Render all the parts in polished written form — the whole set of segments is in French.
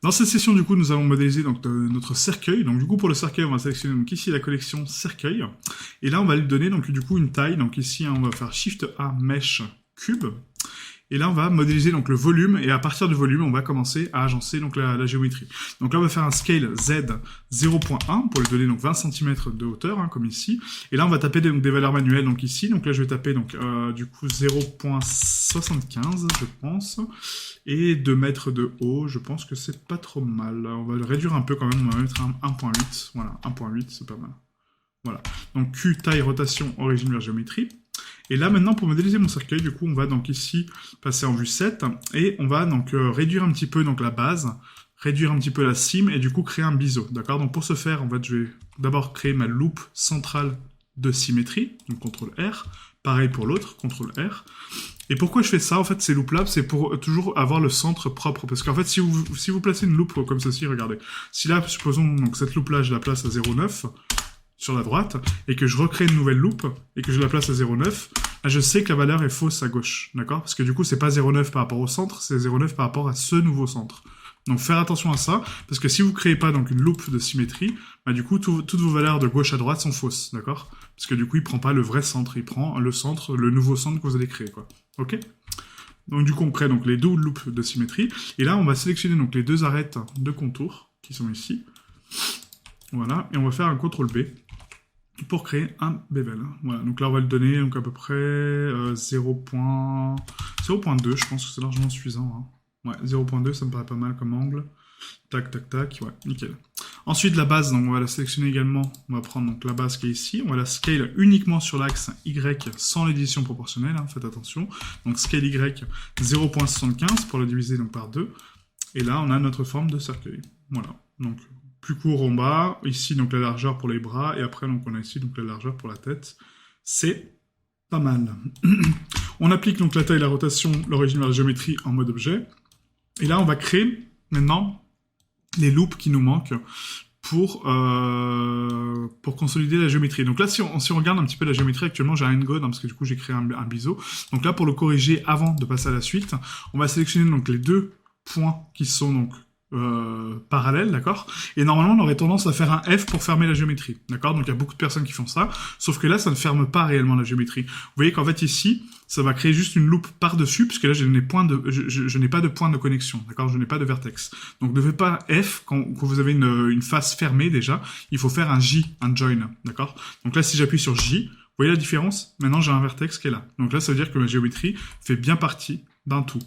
Dans cette session, du coup, nous allons modéliser donc, notre cercueil. Donc, du coup, pour le cercueil, on va sélectionner donc, ici la collection cercueil. Et là, on va lui donner donc, du coup une taille. Donc, ici, on va faire Shift A, Mesh, Cube. Et là, on va modéliser donc, le volume. Et à partir du volume, on va commencer à agencer donc, la géométrie. Donc là, on va faire un scale Z 0.1 pour lui donner donc, 20 cm de hauteur, hein, comme ici. Et là, on va taper donc, des valeurs manuelles donc, ici. Donc là, je vais taper donc, du coup 0.75, je pense. Et 2 mètres de haut, je pense que c'est pas trop mal. On va le réduire un peu quand même, on va mettre un 1.8. Voilà, 1.8, c'est pas mal. Voilà. Donc Q, taille, rotation, origine vers géométrie. Et là maintenant pour modéliser mon cercueil, du coup on va donc ici passer en vue 7 et on va donc réduire un petit peu donc la base, réduire un petit peu la cime et du coup créer un biseau. D'accord. Donc pour ce faire, en fait, je vais d'abord créer ma loupe centrale de symétrie, donc CTRL R. Pareil pour l'autre, CTRL R. Et pourquoi je fais ça, en fait, ces loupes-là, c'est pour toujours avoir le centre propre. Parce qu'en fait, si vous placez une loupe comme ceci, regardez. Si là, supposons, donc cette loupe-là, je la place à 0,9 sur la droite, et que je recrée une nouvelle loupe, et que je la place à 0,9, là, je sais que la valeur est fausse à gauche. D'accord. Parce que du coup, c'est pas 0,9 par rapport au centre, c'est 0,9 par rapport à ce nouveau centre. Donc faire attention à ça, parce que si vous créez pas donc une loupe de symétrie, bah, du coup toutes vos valeurs de gauche à droite sont fausses, d'accord? Parce que du coup il prend pas le vrai centre, il prend le centre, le nouveau centre que vous allez créer, quoi. Ok? Donc du coup on crée donc les deux loupes de symétrie, et là on va sélectionner donc les deux arêtes de contour qui sont ici, voilà, et on va faire un CTRL B pour créer un bevel. Voilà, donc là on va le donner donc à peu près 0.2, je pense que c'est largement suffisant. Hein. Ouais, 0.2, ça me paraît pas mal comme angle. Tac, tac, tac, ouais, nickel. Ensuite, la base, donc on va la sélectionner également. On va prendre donc la base qui est ici. On va la scale uniquement sur l'axe Y sans l'édition proportionnelle, hein, faites attention. Donc scale Y 0.75 pour la diviser donc par 2. Et là, on a notre forme de cercueil. Voilà. Donc plus court en bas. Ici, donc la largeur pour les bras. Et après, donc on a ici donc la largeur pour la tête. C'est pas mal. On applique donc la taille, la rotation, l'origine vers la géométrie en mode objet. Et là, on va créer maintenant les loupes qui nous manquent pour consolider la géométrie. Donc là, si on regarde un petit peu la géométrie, actuellement, j'ai un N-God, hein, parce que du coup, j'ai créé un biseau. Donc là, pour le corriger avant de passer à la suite, on va sélectionner donc les deux points qui sont donc parallèles, d'accord. Et normalement, on aurait tendance à faire un F pour fermer la géométrie, d'accord. Donc il y a beaucoup de personnes qui font ça, sauf que là, ça ne ferme pas réellement la géométrie. Vous voyez qu'en fait ici, ça va créer juste une loupe par-dessus, puisque là, je n'ai pas de point de connexion, d'accord. Je n'ai pas de vertex. Donc ne faites pas F quand vous avez une face fermée déjà. Il faut faire un J, un join, d'accord. Donc là, si j'appuie sur J, vous voyez la différence? Maintenant, j'ai un vertex qui est là. Donc là, ça veut dire que ma géométrie fait bien partie d'un tout.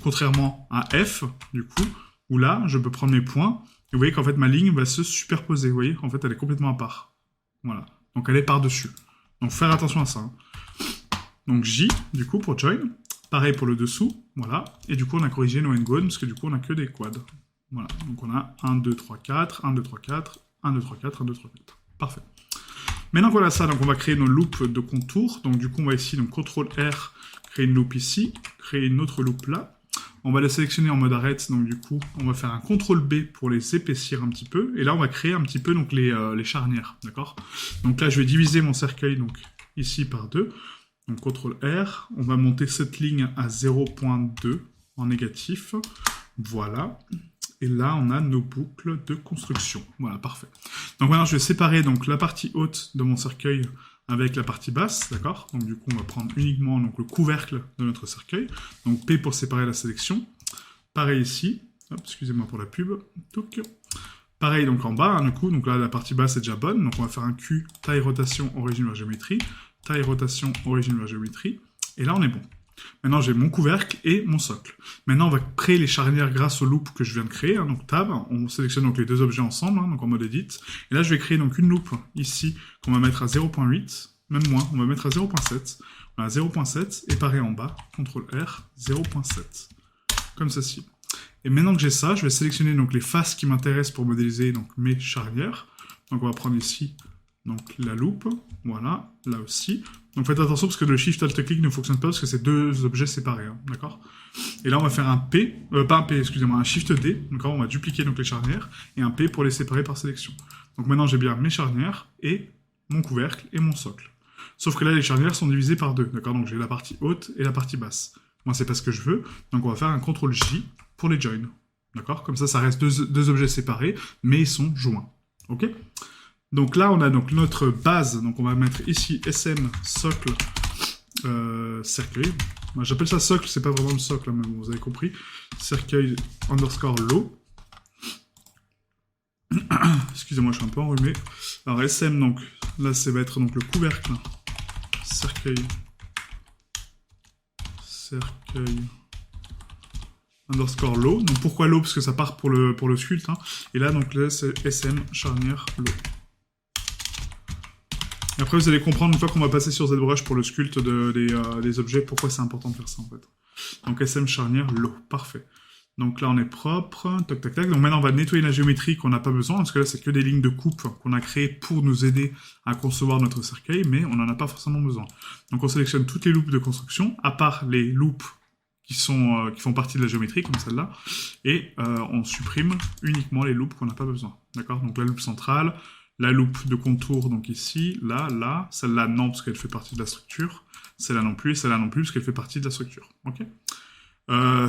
Contrairement à F, du coup, où là, je peux prendre mes points, et vous voyez qu'en fait, ma ligne va se superposer, vous voyez, en fait, elle est complètement à part. Voilà. Donc, elle est par-dessus. Donc, faire attention à ça. Hein. Donc, J, du coup, pour join. Pareil pour le dessous, voilà. Et du coup, on a corrigé nos n-gones, parce que du coup, on a que des quads. Voilà. Donc, on a 1, 2, 3, 4, 1, 2, 3, 4, 1, 2, 3, 4, 1, 2, 3, 4. Parfait. Maintenant, voilà ça. Donc, on va créer nos loupes de contour. Donc, du coup, on va ici, donc, CTRL R, créer une loupe ici, créer une autre loupe là. On va la sélectionner en mode arrête, donc du coup, on va faire un CTRL B pour les épaissir un petit peu, et là, on va créer un petit peu donc les charnières, d'accord. Donc là, je vais diviser mon cercueil donc ici par 2, donc CTRL R, on va monter cette ligne à 0.2 en négatif, voilà, et là, on a nos boucles de construction, voilà, parfait. Donc maintenant, je vais séparer donc la partie haute de mon cercueil avec la partie basse, d'accord. Donc du coup, on va prendre uniquement donc, le couvercle de notre cercueil. Donc P pour séparer la sélection. Pareil ici. Hop, excusez-moi pour la pub. Touc. Pareil donc en bas, hein, du coup. Donc là, la partie basse est déjà bonne. Donc on va faire un Q, taille, rotation, origine vers géométrie. Taille, rotation, origine vers géométrie. Et là, on est bon. Maintenant, j'ai mon couvercle et mon socle. Maintenant, on va créer les charnières grâce au loop que je viens de créer. Hein, donc Tab, on sélectionne donc les deux objets ensemble, hein, donc en mode edit. Et là, je vais créer donc une loupe ici qu'on va mettre à 0.8, même moins, on va mettre à 0.7. On a 0.7 et pareil en bas, CTRL R, 0.7. Comme ceci. Et maintenant que j'ai ça, je vais sélectionner donc les faces qui m'intéressent pour modéliser donc mes charnières. Donc on va prendre ici donc la loupe, voilà, là aussi. Donc faites attention parce que le Shift Alt Click ne fonctionne pas parce que c'est deux objets séparés, hein, d'accord. Et là on va faire un P, pas un P, excusez-moi, un Shift D, d'accord, on va dupliquer donc les charnières, et un P pour les séparer par sélection. Donc maintenant j'ai bien mes charnières, et mon couvercle, et mon socle. Sauf que là les charnières sont divisées par deux, d'accord, donc j'ai la partie haute et la partie basse. Moi c'est pas ce que je veux, donc on va faire un CTRL J pour les join, D'accord? Comme ça reste deux objets séparés, mais ils sont joints. Ok? Donc là, on a donc notre base. Donc on va mettre ici SM socle cercueil. Moi, j'appelle ça socle, c'est pas vraiment le socle, hein, mais bon, vous avez compris. Cercueil underscore low. Excusez-moi, je suis un peu enrhumé. Alors SM, donc là, ça va être donc le couvercle. Cercueil underscore low. Donc pourquoi low? Parce que ça part pour le sculpte. Hein. Et là, donc là, c'est SM charnière low. Et après, vous allez comprendre une fois qu'on va passer sur ZBrush pour le sculpte des objets, pourquoi c'est important de faire ça en fait. Donc SM charnière low, parfait. Donc là, on est propre, tac, tac, tac. Donc maintenant, on va nettoyer la géométrie qu'on n'a pas besoin, parce que là, c'est que des lignes de coupe qu'on a créées pour nous aider à concevoir notre cercueil, mais on n'en a pas forcément besoin. Donc on sélectionne toutes les loupes de construction, à part les loupes qui font partie de la géométrie, comme celle-là, et on supprime uniquement les loupes qu'on n'a pas besoin. D'accord? Donc la loupe centrale, la loupe de contour, donc ici, là, celle-là non, parce qu'elle fait partie de la structure, celle-là non plus, et celle-là non plus, parce qu'elle fait partie de la structure. Ok?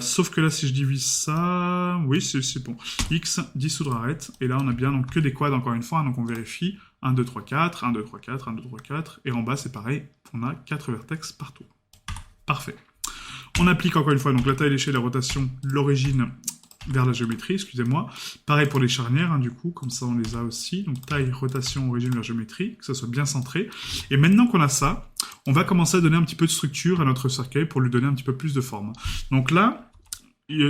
Sauf que là, si je divise ça, oui, c'est bon. X, dissoudre arrête, et là, on a bien donc que des quads, encore une fois, hein, donc on vérifie, 1, 2, 3, 4, 1, 2, 3, 4, 1, 2, 3, 4, et en bas, c'est pareil, on a 4 vertex partout. Parfait. On applique encore une fois donc la taille, l'échelle, la rotation, l'origine vers la géométrie, excusez-moi. Pareil pour les charnières, hein, du coup, comme ça on les a aussi. Donc taille, rotation, origine vers géométrie, que ça soit bien centré. Et maintenant qu'on a ça, on va commencer à donner un petit peu de structure à notre cercueil pour lui donner un petit peu plus de forme. Donc là,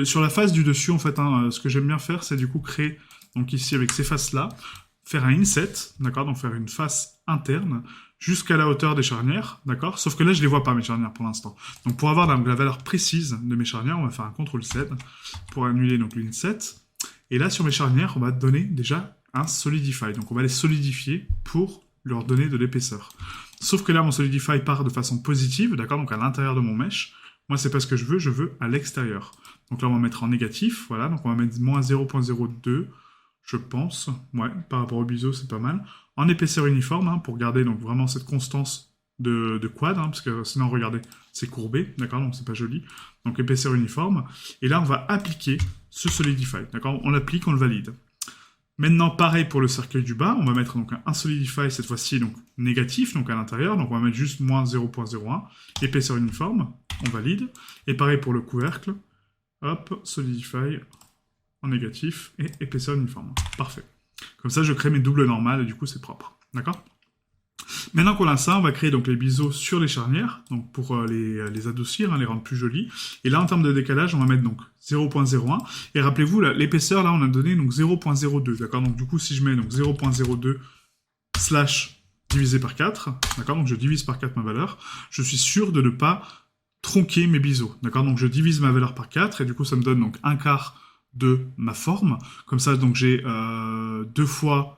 sur la face du dessus, en fait, hein, ce que j'aime bien faire, c'est du coup créer, donc ici avec ces faces-là, faire un inset, d'accord, donc faire une face interne, jusqu'à la hauteur des charnières, d'accord? Sauf que là, je les vois pas, mes charnières, pour l'instant. Donc, pour avoir la valeur précise de mes charnières, on va faire un CTRL-Z pour annuler donc l'inset. Et là, sur mes charnières, on va donner déjà un Solidify. Donc, on va les solidifier pour leur donner de l'épaisseur. Sauf que là, mon Solidify part de façon positive, d'accord? Donc, à l'intérieur de mon mesh. Moi, c'est pas ce que je veux à l'extérieur. Donc là, on va mettre en négatif, voilà. Donc, on va mettre moins 0.02, je pense. Ouais, par rapport au biseau, c'est pas mal. En épaisseur uniforme, hein, pour garder donc vraiment cette constance de quad, hein, parce que sinon, regardez, c'est courbé, d'accord, donc c'est pas joli. Donc épaisseur uniforme. Et là, on va appliquer ce Solidify, d'accord? On l'applique, on le valide. Maintenant, pareil pour le cercueil du bas, on va mettre donc un Solidify, cette fois-ci, donc négatif, donc à l'intérieur, donc on va mettre juste moins 0.01, épaisseur uniforme, on valide. Et pareil pour le couvercle, hop, Solidify, en négatif, et épaisseur uniforme. Parfait. Comme ça, je crée mes doubles normales et du coup, c'est propre. D'accord? Maintenant qu'on a ça, on va créer donc les biseaux sur les charnières, donc pour les adoucir, hein, les rendre plus jolis. Et là, en termes de décalage, on va mettre donc 0.01. Et rappelez-vous, l'épaisseur, là, on a donné donc 0.02. D'accord? Donc du coup, si je mets donc 0.02 slash divisé par 4, d'accord? Donc je divise par 4 ma valeur, je suis sûr de ne pas tronquer mes biseaux. D'accord? Donc je divise ma valeur par 4 et du coup, ça me donne donc un quart de ma forme. Comme ça, donc j'ai 2 fois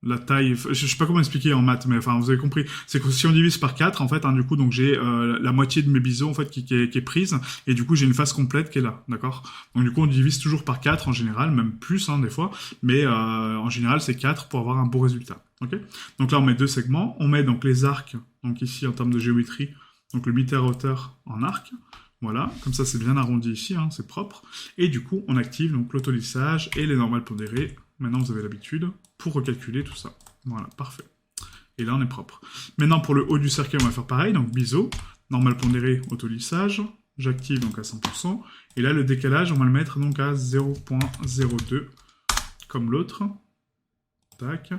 la taille, je sais pas comment expliquer en maths, mais enfin vous avez compris. C'est que si on divise par 4, en fait, hein, du coup, donc j'ai la moitié de mes biseaux en fait qui est prise, et du coup j'ai une face complète qui est là, d'accord? Donc du coup on divise toujours par 4 en général, même plus hein, des fois, mais en général c'est 4 pour avoir un beau résultat. Ok? Donc là on met 2 segments, on met donc les arcs, donc ici en termes de géométrie, donc le mi-terre-hauteur en arc. Voilà, comme ça c'est bien arrondi ici, hein, c'est propre. Et du coup, on active donc l'autolissage et les normales pondérées. Maintenant, vous avez l'habitude pour recalculer tout ça. Voilà, parfait. Et là, on est propre. Maintenant, pour le haut du cercueil, on va faire pareil. Donc, biseau, normale pondérée, autolissage. J'active donc à 100%. Et là, le décalage, on va le mettre donc à 0.02, comme l'autre. Tac.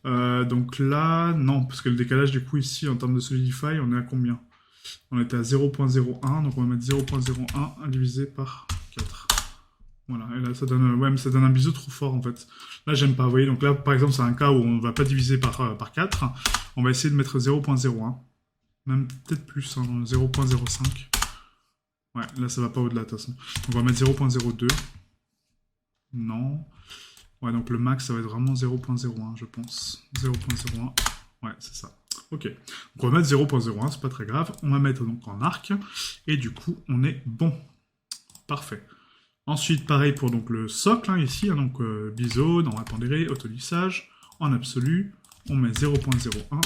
Donc là, non, parce que le décalage, du coup, ici, en termes de Solidify, on est à combien? On était à 0.01, donc on va mettre 0.01 divisé par 4. Voilà, et là ça donne, ouais, mais ça donne un biseau trop fort en fait. Là j'aime pas, vous voyez, donc là par exemple c'est un cas où on ne va pas diviser par 4. On va essayer de mettre 0.01, même peut-être plus, hein, 0.05. Ouais, là ça va pas au-delà de toute façon. Donc on va mettre 0.02. Non. Ouais, donc le max ça va être vraiment 0.01 je pense. 0.01, ouais c'est ça. Ok, donc on va mettre 0.01, c'est pas très grave. On va mettre donc en arc, et du coup, on est bon. Parfait. Ensuite, pareil pour donc le socle, hein, ici, hein, donc biseau, normale pondérée, autolissage, en absolu, on met 0.01,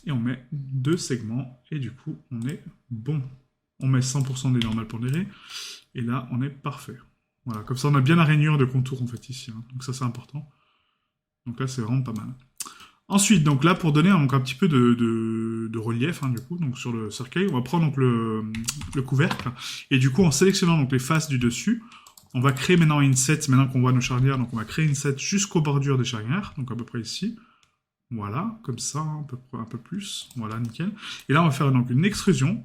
et on met 2 segments, et du coup, on est bon. On met 100% des normales pondérées, et là, on est parfait. Voilà, comme ça on a bien la rainure de contour en fait ici, hein. Donc ça c'est important. Donc là c'est vraiment pas mal. Ensuite, donc là pour donner donc, un petit peu de relief, hein, du coup, donc sur le cercueil, on va prendre donc le couvercle, et du coup en sélectionnant donc les faces du dessus, on va créer maintenant une set, maintenant qu'on voit nos charnières, donc on va créer une set jusqu'aux bordures des charnières, donc à peu près ici. Voilà, comme ça, hein, un peu plus. Voilà, nickel. Et là, on va faire donc une extrusion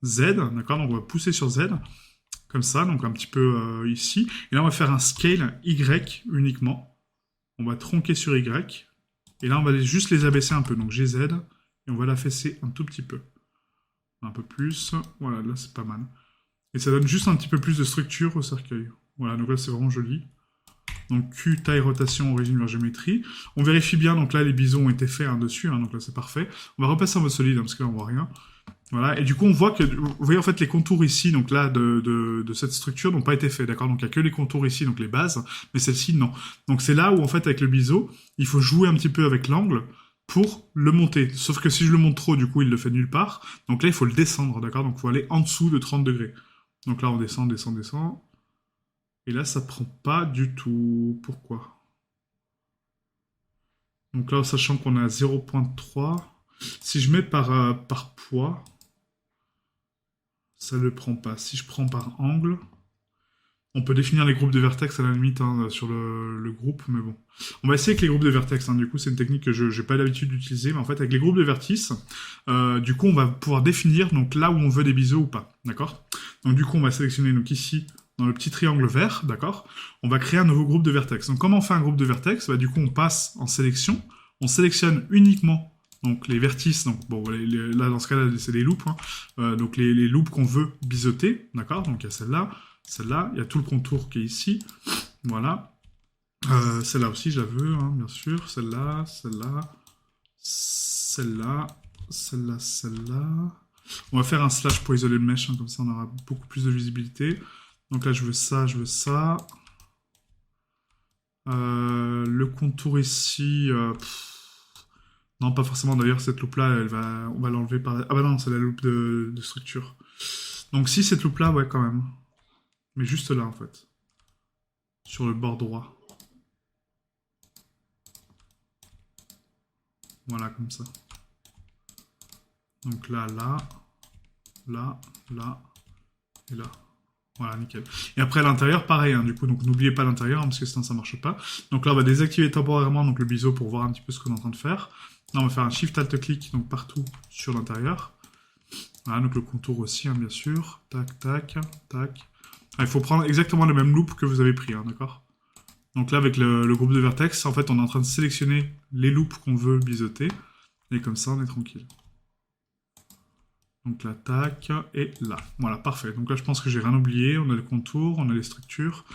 Z, d'accord? Donc on va pousser sur Z, comme ça, donc un petit peu ici. Et là, on va faire un scale Y uniquement. On va tronquer sur Y. Et là, on va juste les abaisser un peu. Donc GZ, et on va l'affaisser un tout petit peu. Un peu plus. Voilà, là, c'est pas mal. Et ça donne juste un petit peu plus de structure au cercueil. Voilà, donc là, c'est vraiment joli. Donc Q, taille, rotation, origine vers géométrie. On vérifie bien, donc là les bisons ont été faits hein, dessus, hein, donc là c'est parfait. On va repasser en mode solide, hein, parce que là on voit rien. Voilà, et du coup on voit que, vous voyez en fait les contours ici, donc là de cette structure n'ont pas été faits, d'accord? Donc il n'y a que les contours ici, donc les bases, mais celle-ci non. Donc c'est là où en fait avec le biseau, il faut jouer un petit peu avec l'angle pour le monter. Sauf que si je le monte trop, du coup il le fait nulle part. Donc là il faut le descendre, d'accord? Donc il faut aller en dessous de 30 degrés. Donc là on descend, descend, descend. Et là, ça prend pas du tout. Pourquoi? Donc là, sachant qu'on est à 0,3, si je mets par poids, ça ne le prend pas. Si je prends par angle, on peut définir les groupes de vertex à la limite hein, sur le groupe, mais bon. On va essayer avec les groupes de vertex. Hein. Du coup, c'est une technique que je n'ai pas l'habitude d'utiliser, mais en fait, avec les groupes de vertices, du coup, on va pouvoir définir donc là où on veut des biseaux ou pas, d'accord? Donc du coup, on va sélectionner donc ici dans le petit triangle vert, d'accord? On va créer un nouveau groupe de vertex. Donc comment on fait un groupe de vertex? Bah, du coup, on passe en sélection, on sélectionne uniquement donc les vertices, donc bon, là dans ce cas-là, c'est les loupes, hein. Donc les loupes qu'on veut biseauter, d'accord? Donc il y a celle-là, il y a tout le contour qui est ici, voilà. Celle-là aussi, je la veux, hein, bien sûr. Celle-là, celle-là, celle-là, celle-là, celle-là. On va faire un slash pour isoler le mesh, hein, comme ça on aura beaucoup plus de visibilité. Donc là, je veux ça, je veux ça. Le contour ici... non, pas forcément. D'ailleurs, cette loupe-là, on va l'enlever par... Ah bah non, c'est la loupe de structure. Donc si, cette loupe-là, ouais, quand même. Mais juste là, en fait. Sur le bord droit. Voilà, comme ça. Donc là, là, là, là, et là. Voilà, nickel. Et après, à l'intérieur, pareil, hein, du coup, donc n'oubliez pas l'intérieur, hein, parce que sinon ça marche pas. Donc là, on va désactiver temporairement donc, le biseau pour voir un petit peu ce qu'on est en train de faire. Là, on va faire un Shift-Alt-Clic, donc partout sur l'intérieur. Voilà, donc le contour aussi, hein, bien sûr. Tac, tac, tac. Ah, il faut prendre exactement le même loop que vous avez pris, hein, d'accord? Donc là, avec le groupe de vertex, en fait, on est en train de sélectionner les loops qu'on veut biseauter. Et comme ça, on est tranquille. Donc là, tac, et là. Voilà, parfait. Donc là, je pense que j'ai rien oublié. On a le contour, on a les structures.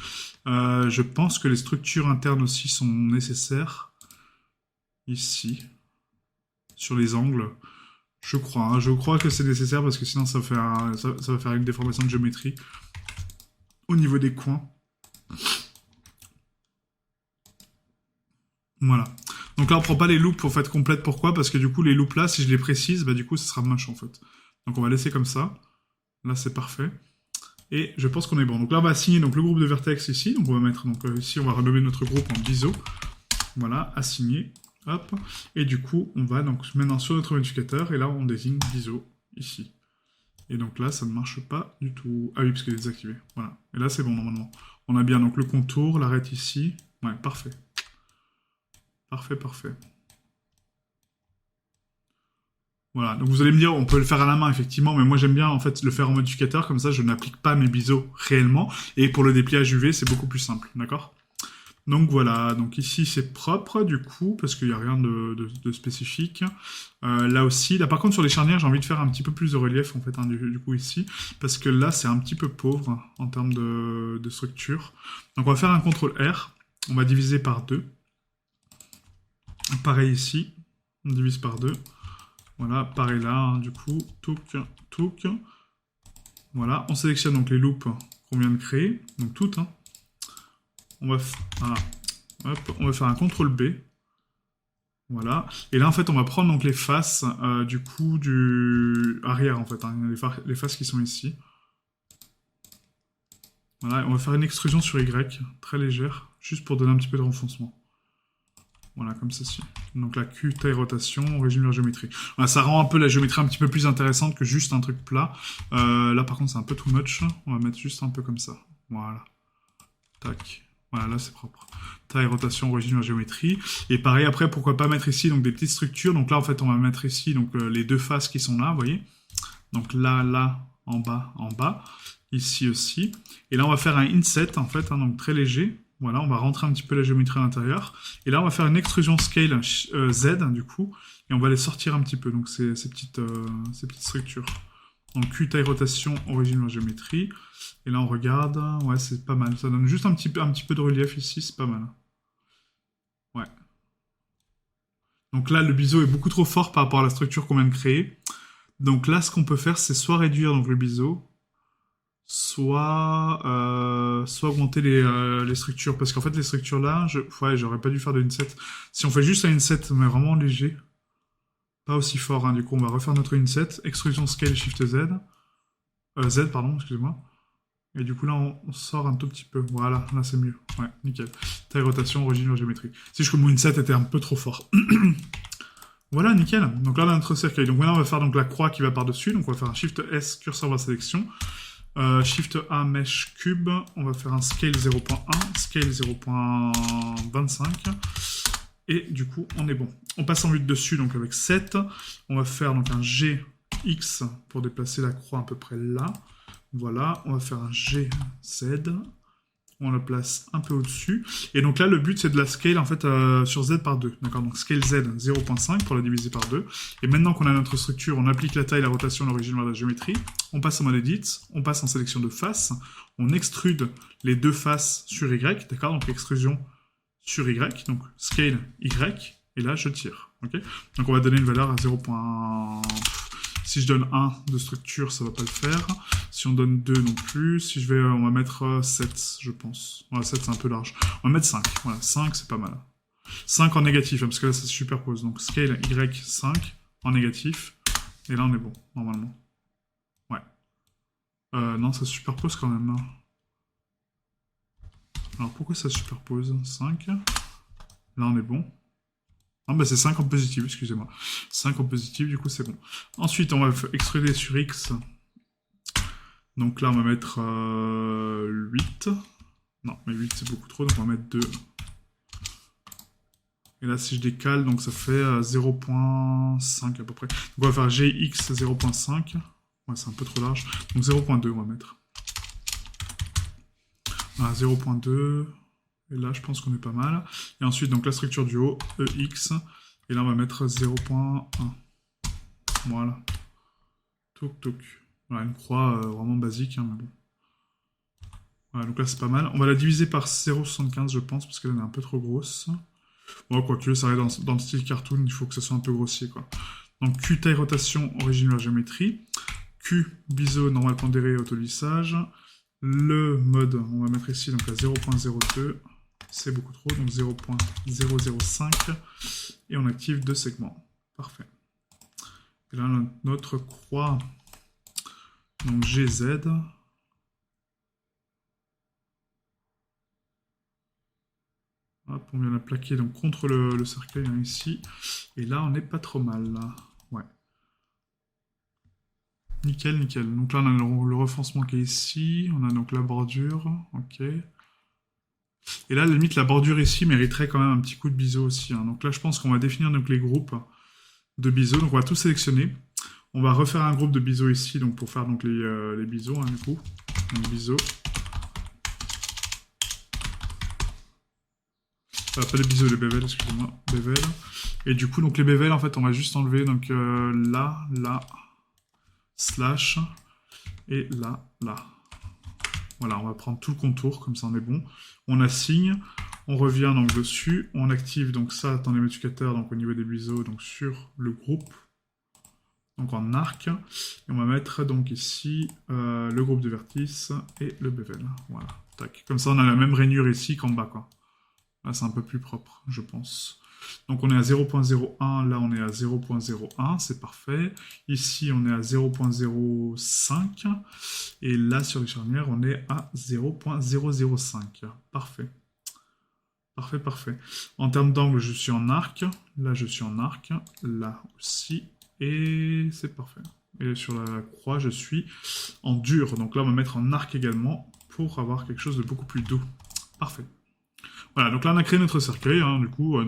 Je pense que les structures internes aussi sont nécessaires. Ici. Sur les angles. Je crois. Hein. Je crois que c'est nécessaire parce que sinon, ça va faire une déformation de géométrie. Au niveau des coins. Voilà. Donc là, on prend pas les loupes en fait complètes. Pourquoi? Parce que du coup, les loupes là, si je les précise, bah du coup, ça sera moche en fait. Donc on va laisser comme ça. Là, c'est parfait. Et je pense qu'on est bon. Donc là, on va assigner donc, le groupe de vertex ici. Donc on va mettre donc ici, on va renommer notre groupe en biseau. Voilà, assigné. Hop. Et du coup, on va donc maintenant sur notre modificateur. Et là, on désigne biseau ici. Et donc là, ça ne marche pas du tout. Ah oui, parce qu'il est désactivé. Voilà. Et là, c'est bon normalement. On a bien donc le contour, l'arête ici. Ouais, parfait. Parfait, parfait. Voilà, donc vous allez me dire, on peut le faire à la main, effectivement, mais moi j'aime bien en fait le faire en modificateur, comme ça je n'applique pas mes biseaux réellement, et pour le dépliage UV, c'est beaucoup plus simple, d'accord? Donc voilà, donc ici c'est propre du coup, parce qu'il n'y a rien de spécifique. Là aussi, là par contre sur les charnières, j'ai envie de faire un petit peu plus de relief en fait, hein, du coup ici, parce que là c'est un petit peu pauvre hein, en termes de structure. Donc on va faire un CTRL R, on va diviser par 2. Pareil ici, on divise par 2. Voilà, pareil là, hein, du coup, touc, touc. Voilà, on sélectionne donc les loupes qu'on vient de créer, donc toutes. Hein. Voilà. Hop, on va faire un CTRL B. Voilà. Et là, en fait, on va prendre donc les faces du coup du arrière, en fait, hein, les faces qui sont ici. Voilà, on va faire une extrusion sur Y, très légère, juste pour donner un petit peu de renfoncement. Voilà, comme ceci. Donc la Q, taille, rotation, on résume la géométrie. Voilà, ça rend un peu la géométrie un petit peu plus intéressante que juste un truc plat. Là, par contre, c'est un peu too much. On va mettre juste un peu comme ça. Voilà. Tac. Voilà, là, c'est propre. Taille, rotation, on résume la géométrie. Et pareil, après, pourquoi pas mettre ici donc des petites structures. Donc là, en fait, on va mettre ici donc les deux faces qui sont là, vous voyez. Donc là, là, en bas. Ici aussi. Et là, on va faire un inset, en fait, hein, donc très léger. Voilà, on va rentrer un petit peu la géométrie à l'intérieur. Et là, on va faire une extrusion scale Z, du coup. Et on va les sortir un petit peu, donc ces petites structures. Donc Q, taille, rotation, origine de la géométrie. Et là, on regarde. Ouais, c'est pas mal. Ça donne juste un petit peu de relief ici, c'est pas mal. Ouais. Donc là, le biseau est beaucoup trop fort par rapport à la structure qu'on vient de créer. Donc là, ce qu'on peut faire, c'est soit réduire donc, le biseau, soit augmenter les structures. Parce qu'en fait, les structures là, ouais, j'aurais pas dû faire de inset. Si on fait juste un inset, mais vraiment léger, pas aussi fort, hein, du coup, on va refaire notre inset. Extrusion scale Shift Z. Z, pardon, excusez-moi. Et du coup, là, on sort un tout petit peu. Voilà, là, c'est mieux. Ouais, nickel. Taille, rotation, origine, géométrie. C'est juste que mon inset était un peu trop fort. Voilà, nickel. Donc là, on a notre cercueil. Donc maintenant, on va faire donc, la croix qui va par-dessus. Donc on va faire un Shift S, curseur vers sélection. Shift A, Mesh Cube. On va faire un Scale 0.1, Scale 0.25. Et du coup, on est bon. On passe en vue de dessus, donc avec 7. On va faire donc un GX pour déplacer la croix à peu près là. Voilà, on va faire un GZ. On la place un peu au-dessus. Et donc là, le but, c'est de la scale en fait sur Z par 2. D'accord, donc scale Z 0.5 pour la diviser par 2. Et maintenant qu'on a notre structure, on applique la taille, la rotation, l'origine de la géométrie. On passe en mode edit, on passe en sélection de face. On extrude les deux faces sur Y. D'accord, donc extrusion sur Y. Donc scale Y. Et là, je tire. Okay, donc on va donner une valeur à 0. Si je donne 1 de structure, ça va pas le faire. Si on donne 2 non plus. Si je vais, on va mettre 7, je pense. Ouais, 7, c'est un peu large. On va mettre 5. Voilà, 5, c'est pas mal. 5 en négatif, hein, parce que là, ça se superpose. Donc, scale Y, 5 en négatif. Et là, on est bon, normalement. Ouais. Non, ça se superpose quand même. Hein. Alors, pourquoi ça se superpose 5. Là, on est bon. Non, bah c'est 5 en positif, excusez-moi. 5 en positif, du coup, c'est bon. Ensuite, on va extruder sur X. Donc là, on va mettre 8. Non, mais 8, c'est beaucoup trop, donc on va mettre 2. Et là, si je décale, donc ça fait 0.5 à peu près. Donc on va faire GX 0.5. Ouais, c'est un peu trop large. Donc 0.2, on va mettre. Voilà, 0.2. Et là, je pense qu'on est pas mal. Et ensuite, donc la structure du haut, EX. Et là, on va mettre 0.1. Voilà. Touk, touk. Voilà, une croix vraiment basique, hein, mais bon. Voilà, donc là, c'est pas mal. On va la diviser par 0,75, je pense, parce qu'elle est un peu trop grosse. Bon, quoique, ça reste dans le style cartoon, il faut que ça soit un peu grossier, quoi. Donc, Q, taille, rotation, origine de la géométrie. Q, biseau, normal pondéré, autolissage. Le mode, on va mettre ici, donc à 0.02. C'est beaucoup trop, donc 0.005. Et on active 2 segments. Parfait. Et là, notre croix, donc GZ. Hop, on vient la plaquer donc, contre le cercueil hein, ici. Et là, on n'est pas trop mal. Là. Ouais. Nickel, nickel. Donc là, on a le renfoncement qui est ici. On a donc la bordure. Ok. Et là, à la limite, la bordure ici mériterait quand même un petit coup de biseau aussi. Hein. Donc là, je pense qu'on va définir donc, les groupes de biseau. Donc on va tout sélectionner. On va refaire un groupe de biseau ici donc, pour faire donc, les biseaux, hein, du coup. Donc biseau. Pas les biseaux, les bévels, excusez-moi. Bévels. Et du coup, donc les bévels, en fait, on va juste enlever donc là, là, slash, et là, là. Voilà, on va prendre tout le contour, comme ça on est bon. On assigne, on revient donc dessus, on active donc ça dans les modificateurs, donc au niveau des biseaux, donc sur le groupe, donc en arc. Et on va mettre donc ici le groupe de vertices et le bevel. Voilà, tac. Comme ça on a la même rainure ici qu'en bas, quoi. Là, c'est un peu plus propre, je pense. Donc on est à 0.01, là on est à 0.01, c'est parfait. Ici on est à 0.05, et là sur les charnières on est à 0.005. Parfait. Parfait, parfait. En termes d'angle, je suis en arc. Là, je suis en arc. Là aussi. Et c'est parfait. Et sur la croix, je suis en dur. Donc là, on va mettre en arc également pour avoir quelque chose de beaucoup plus doux. Parfait. Voilà, donc là on a créé notre cercueil, hein, du coup,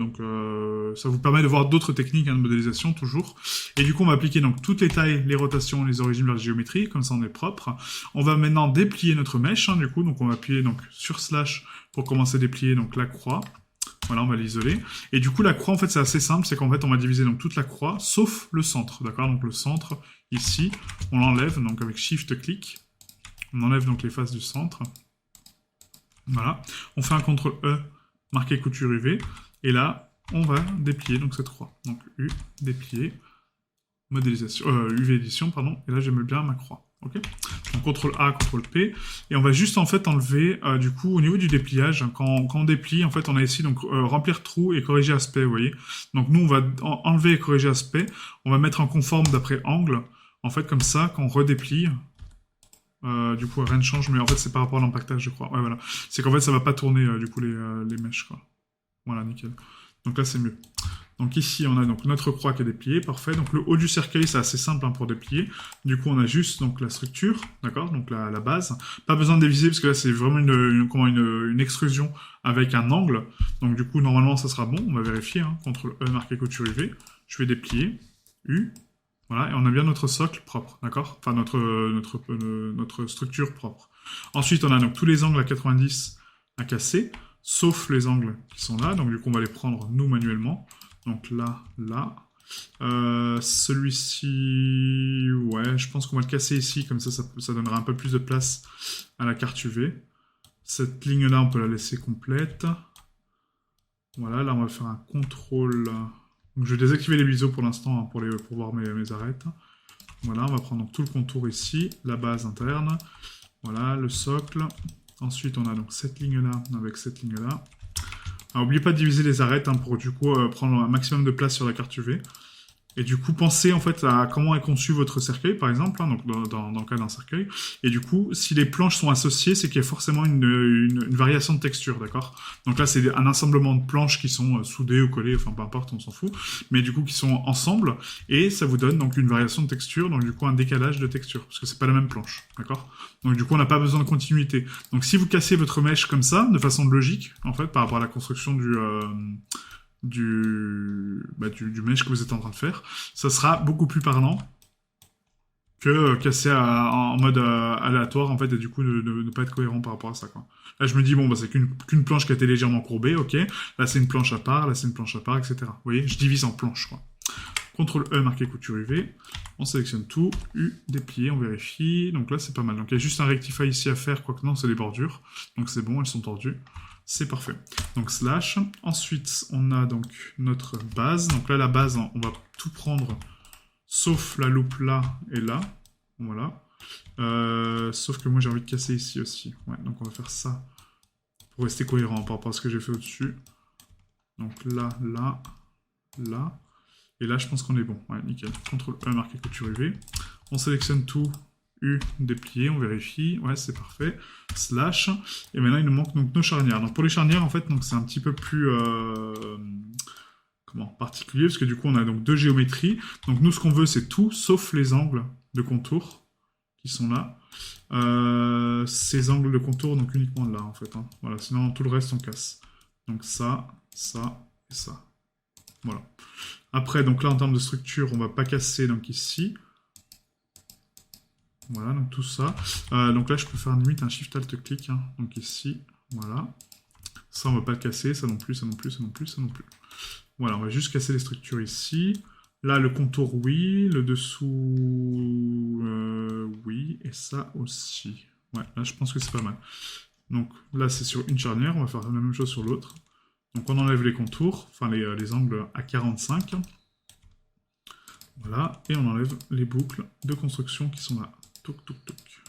ça vous permet de voir d'autres techniques, hein, de modélisation toujours. Et du coup, on va appliquer donc toutes les tailles, les rotations, les origines de la géométrie, comme ça on est propre. On va maintenant déplier notre mèche, hein, du coup, donc on va appuyer donc sur slash pour commencer à déplier donc la croix. Voilà, on va l'isoler. Et du coup, la croix, en fait, c'est assez simple, c'est qu'en fait, on va diviser donc toute la croix, sauf le centre, d'accord? Donc le centre, ici, on l'enlève, donc avec Shift-clic. On enlève donc les faces du centre. Voilà. On fait un CTRL-E, marqué couture UV, et là, on va déplier donc cette croix. Donc U, déplier, modélisation, UV édition, pardon, et là j'aime bien ma croix. Ok. Donc CTRL A, CTRL P, et on va juste en fait enlever, du coup, au niveau du dépliage, hein, quand on déplie, en fait, on a ici donc remplir trou et corriger aspect, vous voyez. Donc nous, on va enlever et corriger aspect, on va mettre en conforme d'après angle, en fait, comme ça, quand on redéplie. Du coup, rien ne change, mais en fait, c'est par rapport à l'empactage, je crois. Ouais, voilà. C'est qu'en fait, ça va pas tourner, du coup, les mèches, quoi. Voilà, nickel. Donc là, c'est mieux. Donc ici, on a donc notre croix qui est dépliée, parfait. Donc le haut du cercueil, c'est assez simple, hein, pour déplier. Du coup, on a juste donc la structure, d'accord, donc la base. Pas besoin de déviser, parce que là, c'est vraiment une extrusion avec un angle. Donc du coup, normalement, ça sera bon. On va vérifier, hein. CTRL E, marqué couture UV. Je vais déplier. U. Voilà, et on a bien notre socle propre, d'accord? Enfin, notre structure propre. Ensuite, on a donc tous les angles à 90 à casser, sauf les angles qui sont là. Donc, du coup, on va les prendre, nous, manuellement. Donc là, là. Celui-ci, ouais, je pense qu'on va le casser ici, comme ça donnera un peu plus de place à la carte UV. Cette ligne-là, on peut la laisser complète. Voilà, là, on va faire un contrôle... Donc je vais désactiver les biseaux pour l'instant, hein, pour voir mes arêtes. Voilà, on va prendre donc tout le contour ici, la base interne. Voilà, le socle. Ensuite, on a donc cette ligne-là avec cette ligne-là. N'oubliez pas de diviser les arêtes, hein, pour du coup prendre un maximum de place sur la carte UV. Et du coup, pensez en fait à comment est conçu votre cercueil, par exemple, hein, donc dans le cas d'un cercueil. Et du coup, si les planches sont associées, c'est qu'il y a forcément une variation de texture, d'accord? Donc là, c'est un assemblement de planches qui sont soudées ou collées, enfin peu importe, on s'en fout, mais du coup qui sont ensemble, et ça vous donne donc une variation de texture, donc du coup un décalage de texture, parce que c'est pas la même planche, d'accord? Donc du coup, on n'a pas besoin de continuité. Donc si vous cassez votre mèche comme ça, de façon logique, en fait, par rapport à la construction du mesh que vous êtes en train de faire, ça sera beaucoup plus parlant que casser en mode aléatoire, en fait, et du coup ne pas être cohérent par rapport à ça, quoi. Là, je me dis, bon, bah, c'est qu'une planche qui a été légèrement courbée, ok. Là, c'est une planche à part, là, c'est une planche à part, etc. Vous voyez, je divise en planches, quoi. CTRL E, marqué couture UV. On sélectionne tout. U, déplier, on vérifie. Donc là, c'est pas mal. Donc il y a juste un rectify ici à faire, quoique non, c'est des bordures. Donc c'est bon, elles sont tordues. C'est parfait. Donc slash. Ensuite, on a donc notre base. Donc là, la base, on va tout prendre, sauf la loupe là et là. Voilà. Sauf que moi, j'ai envie de casser ici aussi. Ouais, donc on va faire ça pour rester cohérent par rapport à ce que j'ai fait au-dessus. Donc là, là, là. Et là, je pense qu'on est bon. Ouais, nickel. CTRL E, marqué couture UV. On sélectionne tout. U, déplier, on vérifie. Ouais, c'est parfait. Slash. Et maintenant, il nous manque donc nos charnières. Donc pour les charnières, en fait, c'est un petit peu plus particulier, parce que du coup, on a donc deux géométries. Donc nous, ce qu'on veut, c'est tout, sauf les angles de contour qui sont là. Ces angles de contour, donc uniquement là, en fait. Hein. Voilà, sinon, tout le reste, on casse. Donc ça, ça et ça. Voilà. Après, donc là, en termes de structure, on va pas casser, donc ici. Voilà, donc tout ça. Donc là, je peux faire limite un Shift-Alt-Clic. Hein. Donc ici, voilà. Ça, on va pas le casser, ça non plus, ça non plus, ça non plus, ça non plus. Voilà, on va juste casser les structures ici. Là, le contour, oui. Le dessous, oui. Et ça aussi. Ouais, là, je pense que c'est pas mal. Donc là, c'est sur une charnière. On va faire la même chose sur l'autre. Donc on enlève les contours, enfin les angles à 45. Voilà, et on enlève les boucles de construction qui sont là. Touc, touc, touc.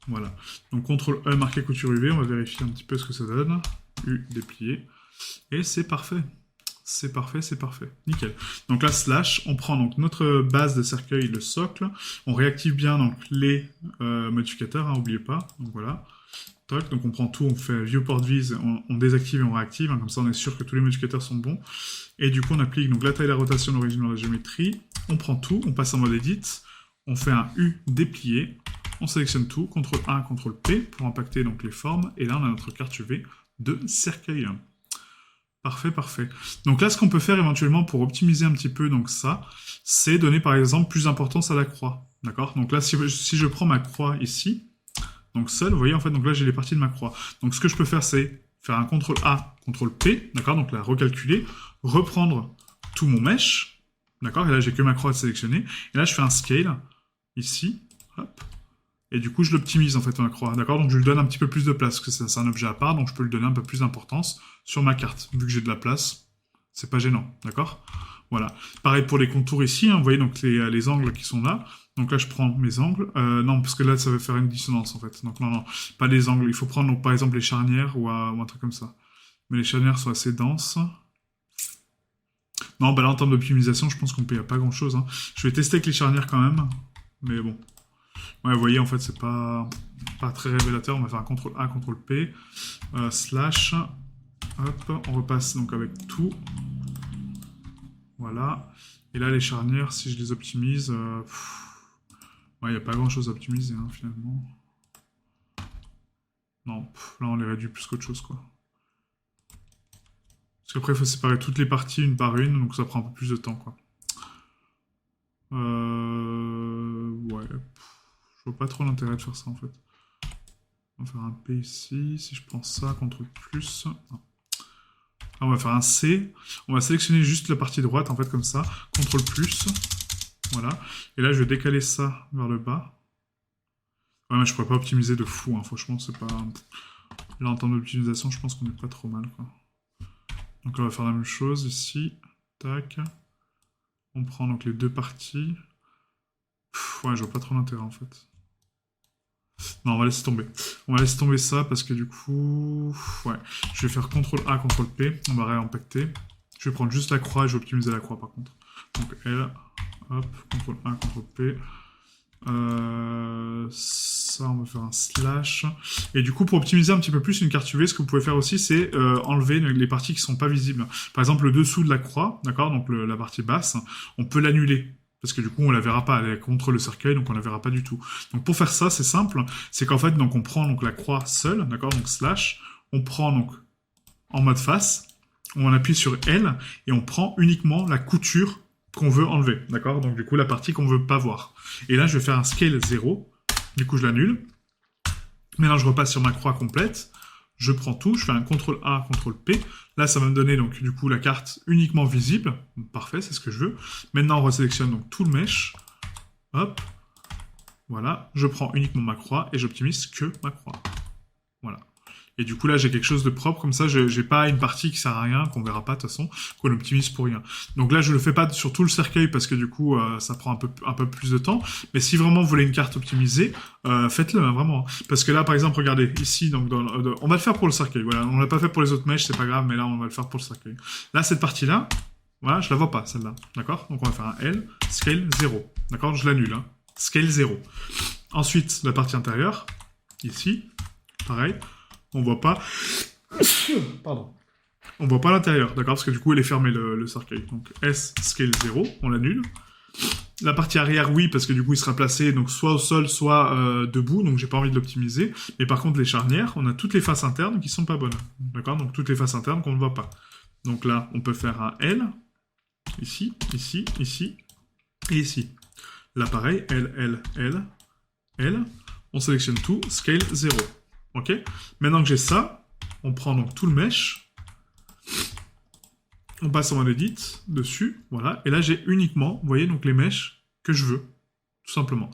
Voilà. Donc CTRL E, marqué couture UV, on va vérifier un petit peu ce que ça donne. U déplié. Et c'est parfait. C'est parfait, c'est parfait. Nickel. Donc là, slash, on prend donc notre base de cercueil, le socle. On réactive bien donc les modificateurs, hein, n'oubliez pas. Donc voilà. Toc, donc on prend tout, on fait viewport vis, on désactive et on réactive. Hein, comme ça, on est sûr que tous les modificateurs sont bons. Et du coup, on applique donc la taille, la rotation, l'origine de la géométrie. On prend tout, on passe en mode edit. On fait un U déplié. On sélectionne tout, CTRL A, CTRL P pour impacter donc les formes. Et là, on a notre carte UV de cercueil. Parfait, parfait. Donc là, ce qu'on peut faire éventuellement pour optimiser un petit peu donc ça, c'est donner par exemple plus d'importance à la croix. D'accord? Donc là, si je prends ma croix ici, donc seul, vous voyez, en fait, donc là, j'ai les parties de ma croix. Donc ce que je peux faire, c'est faire un CTRL A, CTRL P, d'accord? Donc là, recalculer, reprendre tout mon mesh, d'accord? Et là, j'ai que ma croix à sélectionner. Et là, je fais un scale, ici, hop. Et du coup, je l'optimise, en fait, ma croix, d'accord? Donc je lui donne un petit peu plus de place, parce que c'est un objet à part, donc je peux lui donner un peu plus d'importance sur ma carte. Vu que j'ai de la place, c'est pas gênant, d'accord? Voilà. Pareil pour les contours ici, hein, vous voyez donc les angles qui sont là. Donc là, je prends mes angles. Non, parce que là, ça va faire une dissonance, en fait. Donc non, pas les angles. Il faut prendre, donc, par exemple, les charnières ou un truc comme ça. Mais les charnières sont assez denses. Non, bah là, en termes d'optimisation, je pense qu'on peut y a pas grand-chose. Hein. Je vais tester avec les charnières quand même. Mais bon. Ouais, vous voyez, en fait, c'est pas très révélateur. On va faire un CTRL A, CTRL P, slash, hop, on repasse donc avec tout. Voilà. Et là, les charnières, si je les optimise, ouais, il n'y a pas grand-chose à optimiser, hein, finalement. Non, là, on les réduit plus qu'autre chose, quoi. Parce qu'après, il faut séparer toutes les parties une par une, donc ça prend un peu plus de temps, quoi. Ouais. Je vois pas trop l'intérêt de faire ça en fait. On va faire un P ici. Si je prends ça, CTRL plus. Non. Là, on va faire un C. On va sélectionner juste la partie droite en fait comme ça. CTRL plus. Voilà. Et là, je vais décaler ça vers le bas. Ouais, mais je pourrais pas optimiser de fou. Hein. Franchement, c'est pas. Là, en termes d'optimisation, je pense qu'on est pas trop mal. Quoi. Donc, on va faire la même chose ici. Tac. On prend donc les deux parties. Ouais, je vois pas trop l'intérêt en fait. Non, on va laisser tomber. On va laisser tomber ça parce que du coup... Ouais. Je vais faire CTRL A, CTRL P. On va réimpacter. Je vais prendre juste la croix et je vais optimiser la croix par contre. Donc L, hop, CTRL A, CTRL P. Ça, on va faire un slash. Et du coup, pour optimiser un petit peu plus une carte UV, ce que vous pouvez faire aussi, c'est enlever les parties qui ne sont pas visibles. Par exemple, le dessous de la croix, d'accord, donc la partie basse, on peut l'annuler. Parce que du coup, on la verra pas, elle est contre le cercueil, donc on la verra pas du tout. Donc pour faire ça, c'est simple, c'est qu'en fait, donc on prend donc la croix seule, d'accord, donc slash, on prend donc en mode face, on appuie sur L et on prend uniquement la couture qu'on veut enlever, d'accord. Donc du coup, la partie qu'on veut pas voir. Et là, je vais faire un scale 0, du coup, je l'annule. Maintenant, je repasse sur ma croix complète. Je prends tout, je fais un CTRL A, CTRL P. Là, ça va me donner donc du coup la carte uniquement visible. Parfait, c'est ce que je veux. Maintenant, on resélectionne donc tout le mesh. Hop. Voilà. Je prends uniquement ma croix et j'optimise que ma croix. Voilà. Et du coup, là, j'ai quelque chose de propre. Comme ça, j'ai pas une partie qui sert à rien, qu'on verra pas de toute façon, qu'on optimise pour rien. Donc là, je le fais pas sur tout le cercueil parce que du coup, ça prend un peu plus de temps. Mais si vraiment vous voulez une carte optimisée, faites-le, hein, vraiment. Parce que là, par exemple, regardez, ici, donc on va le faire pour le cercueil. Voilà, on l'a pas fait pour les autres mèches, c'est pas grave, mais là, on va le faire pour le cercueil. Là, cette partie-là, voilà, je la vois pas, celle-là. D'accord? Donc on va faire un L, scale 0. D'accord? Je l'annule, hein. Scale 0. Ensuite, la partie intérieure, ici, pareil. On voit pas. Pardon. On voit pas l'intérieur, d'accord? Parce que du coup, il est fermé le cercueil. Donc S scale 0, on l'annule. La partie arrière, oui, parce que du coup, il sera placé donc soit au sol, soit debout. Donc j'ai pas envie de l'optimiser. Mais par contre, les charnières, on a toutes les faces internes qui sont pas bonnes, d'accord? Donc toutes les faces internes qu'on ne voit pas. Donc là, on peut faire un L ici, ici, ici et ici. Là, pareil, L, L, L, L. On sélectionne tout, scale 0. Ok. Maintenant que j'ai ça, on prend donc tout le mesh, on passe en mode edit dessus, voilà. Et là j'ai uniquement, vous voyez, donc les meshs que je veux, tout simplement.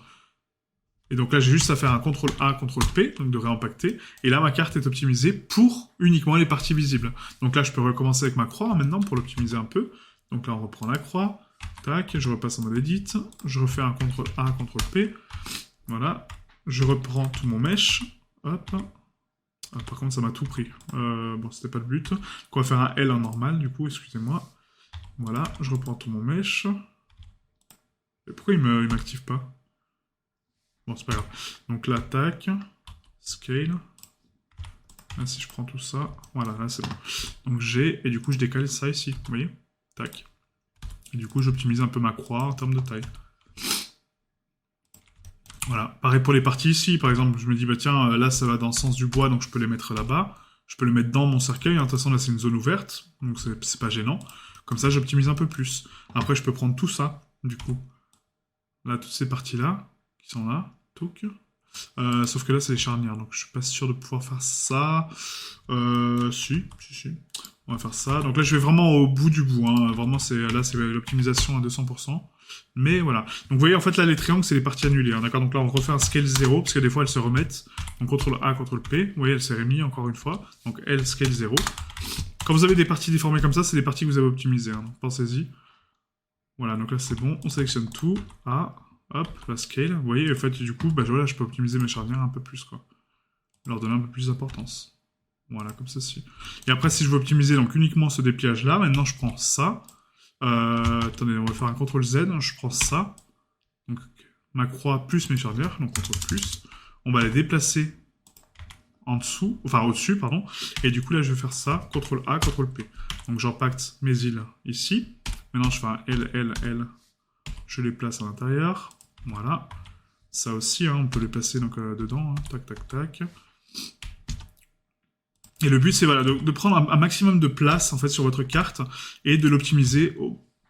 Et donc là j'ai juste à faire un CTRL A, CTRL P, donc de réimpacter. Et là ma carte est optimisée pour uniquement les parties visibles. Donc là je peux recommencer avec ma croix maintenant pour l'optimiser un peu. Donc là on reprend la croix, tac, je repasse en mode edit, je refais un CTRL A, CTRL P, voilà. Je reprends tout mon mesh. Hop. Ah, par contre, ça m'a tout pris. Bon, c'était pas le but. Donc, on va faire un L en normal, du coup, excusez-moi. Voilà, je reprends tout mon mesh. Et pourquoi il m'active pas? Bon, c'est pas grave. Donc là, tac. Scale. Là, si je prends tout ça, voilà, là, c'est bon. Donc j'ai, et du coup, je décale ça ici, vous voyez? Tac. Et du coup, j'optimise un peu ma croix en termes de taille. Voilà. Pareil pour les parties ici, par exemple, je me dis, bah tiens, là, ça va dans le sens du bois, donc je peux les mettre là-bas. Je peux les mettre dans mon cercueil. De toute façon, là, c'est une zone ouverte, donc c'est pas gênant. Comme ça, j'optimise un peu plus. Après, je peux prendre tout ça, du coup. Là, toutes ces parties-là, qui sont là, touc. Sauf que là, c'est les charnières, donc je suis pas sûr de pouvoir faire ça. Si. On va faire ça. Donc là, je vais vraiment au bout du bout. Hein. Vraiment, là, c'est l'optimisation à 200%. Mais voilà. Donc vous voyez, en fait, là, les triangles, c'est les parties annulées. Hein, d'accord. Donc là, on refait un scale 0, parce que des fois, elles se remettent. Donc CTRL A, CTRL P. Vous voyez, elle s'est remise encore une fois. Donc L, scale 0. Quand vous avez des parties déformées comme ça, c'est des parties que vous avez optimisées. Hein, donc pensez-y. Voilà, donc là, c'est bon. On sélectionne tout. A. Hop, la scale. Vous voyez, en fait, du coup, bah, voilà, je peux optimiser mes charnières un peu plus, quoi. Leur donner un peu plus d'importance. Voilà, comme ceci. Et après, si je veux optimiser donc uniquement ce dépliage-là, maintenant, je prends ça. Attendez, on va faire un CTRL Z. Je prends ça. Donc, ma croix plus mes charnières. Donc, CTRL plus. On va les déplacer en dessous, enfin au-dessus, pardon. Et du coup, là, je vais faire ça. CTRL A, CTRL P. Donc, j'impacte mes îles ici. Maintenant, je fais un L, L, L. Je les place à l'intérieur. Voilà. Ça aussi, hein, on peut les placer donc, dedans. Hein. Tac, tac, tac. Et le but, c'est voilà, de prendre un maximum de place en fait sur votre carte et de l'optimiser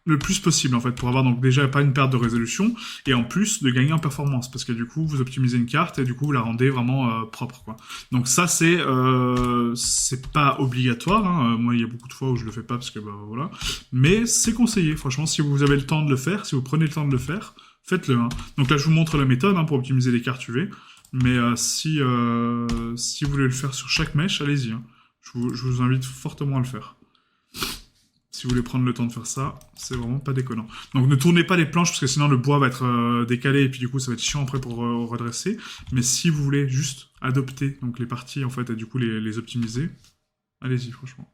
le plus possible en fait pour avoir donc déjà pas une perte de résolution et en plus de gagner en performance parce que du coup vous optimisez une carte et du coup vous la rendez vraiment propre quoi. Donc ça c'est pas obligatoire. Hein. Moi il y a beaucoup de fois où je le fais pas parce que bah voilà, mais c'est conseillé. Franchement si vous avez le temps de le faire, si vous prenez le temps de le faire, faites-le. Hein. Donc là je vous montre la méthode hein, pour optimiser les cartes UV. Mais si vous voulez le faire sur chaque mèche, allez-y. Hein. Je vous invite fortement à le faire. Si vous voulez prendre le temps de faire ça, c'est vraiment pas déconnant. Donc ne tournez pas les planches parce que sinon le bois va être décalé et puis du coup ça va être chiant après pour redresser. Mais si vous voulez juste adopter donc les parties en fait et du coup les optimiser, allez-y franchement.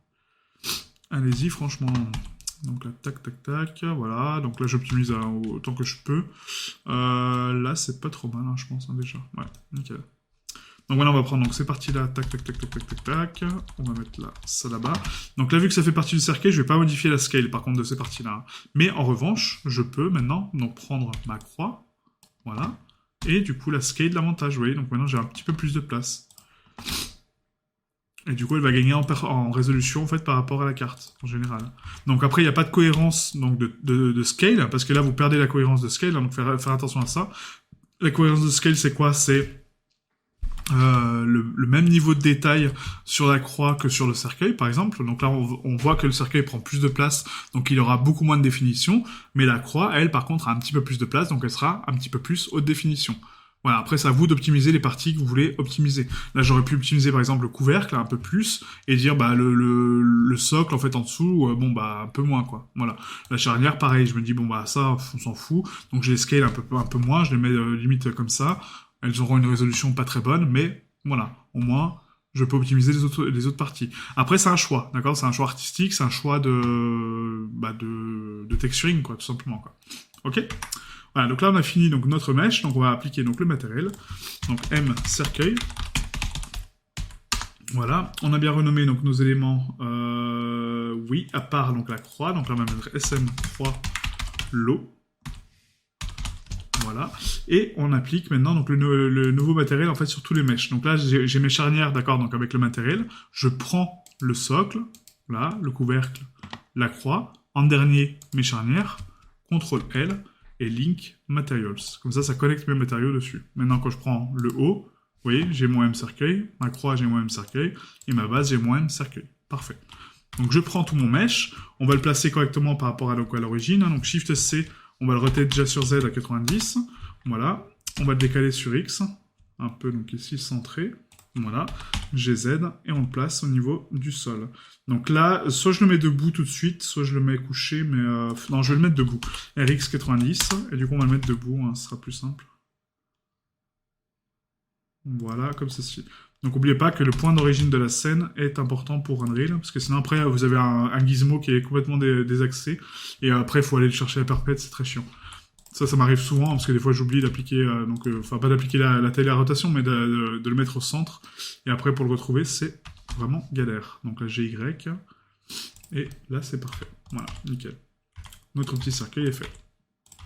Allez-y franchement. Donc là, tac, tac, tac, voilà. Donc là, j'optimise autant que je peux. Là, c'est pas trop mal, hein, je pense, hein, déjà. Ouais, nickel. Donc voilà, on va prendre donc, ces parties-là, tac, tac, tac, tac, tac, tac, tac. On va mettre là, ça là-bas. Donc là, vu que ça fait partie du cercueil, je vais pas modifier la scale, par contre, de ces parties-là. Mais en revanche, je peux maintenant donc, prendre ma croix, voilà. Et du coup, la scale davantage, vous voyez. Donc maintenant, j'ai un petit peu plus de place. Et du coup, elle va gagner en résolution en fait par rapport à la carte en général. Donc après, il n'y a pas de cohérence donc de scale parce que là, vous perdez la cohérence de scale. Donc faire attention à ça. La cohérence de scale, c'est quoi? C'est le même niveau de détail sur la croix que sur le cercueil, par exemple. Donc là, on voit que le cercueil prend plus de place, donc il aura beaucoup moins de définition. Mais la croix, elle, par contre, a un petit peu plus de place, donc elle sera un petit peu plus haute définition. Voilà, après c'est à vous d'optimiser les parties que vous voulez optimiser. Là j'aurais pu optimiser par exemple le couvercle un peu plus et dire bah le socle en fait en dessous, bon bah un peu moins quoi. Voilà. La charnière pareil, je me dis bon bah ça on s'en fout, donc je les scale un peu moins, je les mets limite comme ça. Elles auront une résolution pas très bonne, mais voilà, au moins je peux optimiser les autres parties. Après c'est un choix, d'accord, c'est un choix artistique, c'est un choix de texturing quoi, tout simplement quoi. Ok. Voilà, donc là on a fini donc notre mèche, donc on va appliquer donc le matériel. Donc M cercueil. Voilà, on a bien renommé donc nos éléments. Oui, à part donc la croix, donc là on va mettre SM croix lot. Voilà, et on applique maintenant donc le nouveau matériel en fait sur tous les mèches. Donc là j'ai mes charnières, d'accord, donc avec le matériel, je prends le socle, là, le couvercle, la croix, en dernier mes charnières, CTRL L. Et Link Materials. Comme ça connecte mes matériaux dessus. Maintenant, quand je prends le haut, vous voyez, j'ai mon M cercueil, ma croix, j'ai mon M cercueil, et ma base, j'ai mon M cercueil. Parfait. Donc, je prends tout mon mesh, on va le placer correctement par rapport à l'origine. Hein, donc, Shift C, on va le roter déjà sur Z à 90. Voilà. On va le décaler sur X, un peu, donc ici, centré. Voilà, GZ, et on le place au niveau du sol. Donc là, soit je le mets debout tout de suite, soit je le mets couché, mais... non, je vais le mettre debout. RX90, et du coup on va le mettre debout, hein, ce sera plus simple. Voilà, comme ceci. Donc n'oubliez pas que le point d'origine de la scène est important pour Unreal, parce que sinon après vous avez un gizmo qui est complètement désaxé, et après il faut aller le chercher à perpète, c'est très chiant. Ça m'arrive souvent, parce que des fois j'oublie d'appliquer, enfin pas d'appliquer la taille et la rotation, mais de le mettre au centre, et après pour le retrouver c'est vraiment galère. Donc là GY, et là c'est parfait. Voilà, nickel. Notre petit cercueil est fait.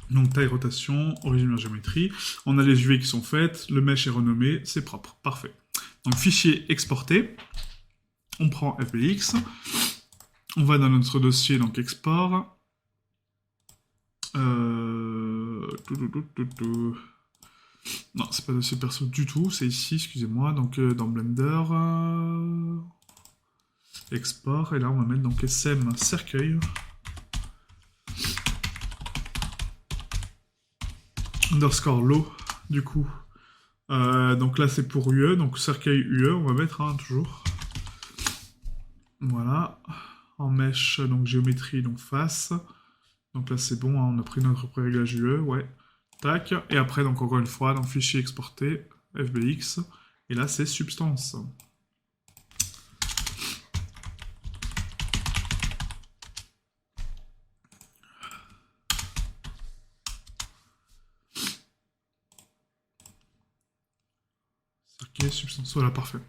Donc taille, rotation, origine en géométrie. On a les UV qui sont faites, le mesh est renommé, c'est propre, parfait. Donc fichier exporté, on prend FBX, on va dans notre dossier, donc export. Non, c'est pas dossier perso du tout, c'est ici, excusez-moi, donc dans Blender, export, et là on va mettre donc SM cercueil. Underscore low, du coup. Donc là c'est pour UE, donc cercueil UE, on va mettre toujours. Voilà. En mesh, donc géométrie, donc face. Donc là c'est bon, hein, on a pris notre préréglage UE, ouais. Tac. Et après, donc encore une fois, dans fichier exporté, FBX. Et là c'est substance. Cercueil, substance, voilà, parfait.